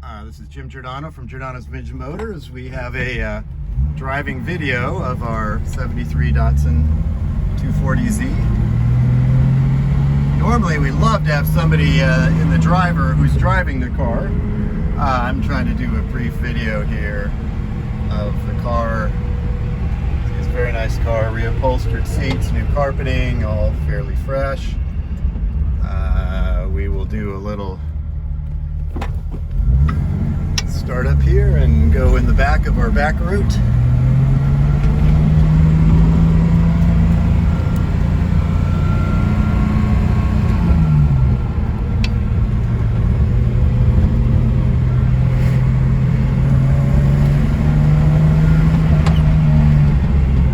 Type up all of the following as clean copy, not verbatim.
This is Jim Giordano from Giordano's Vintage Motors. We have a driving video of our 73 Datsun 240Z. Normally we love to have somebody in the driver who's driving the car. I'm trying to do a brief video here of the car. It's a very nice car, reupholstered seats, new carpeting, all fairly fresh. We will do a little start up here and go in the back of our back route.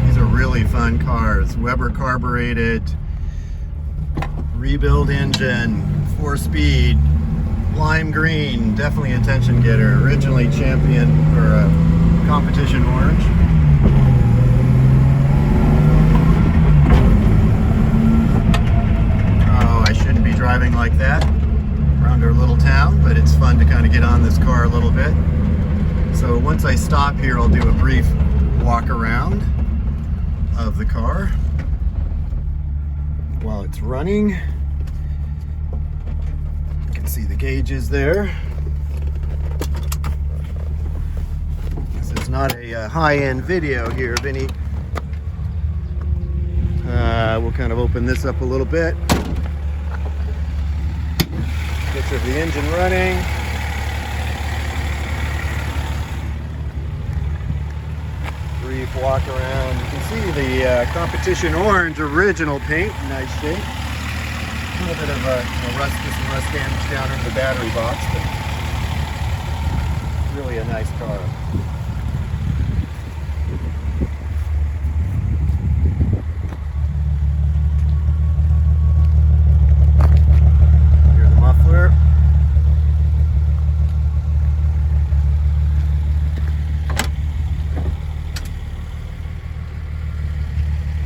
These are really fun cars. Weber carbureted, rebuild engine, 4-speed, lime green, definitely attention getter. Originally champion or competition orange. Oh, I shouldn't be driving like that around our little town, but it's fun to kind of get on this car a little bit. So once I stop here, I'll do a brief walk around of the car while it's running. See the gauges there. This is not a high-end video here, Vinny. We'll kind of open this up a little bit. Picture of the engine running. Brief walk around. You can see the competition orange original paint, nice shape. A little bit of some rust damage down in the battery box, but really a nice car. Here's the muffler.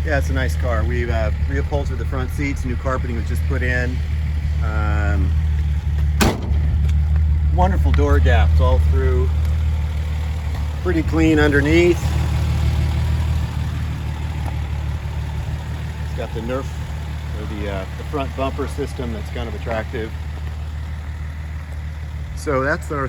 Yeah, it's a nice car. We've reupholstered the front seats, new carpeting was just put in. Wonderful door gaps all through. Pretty clean underneath. It's got the Nerf, or the front bumper system that's kind of attractive. So that's our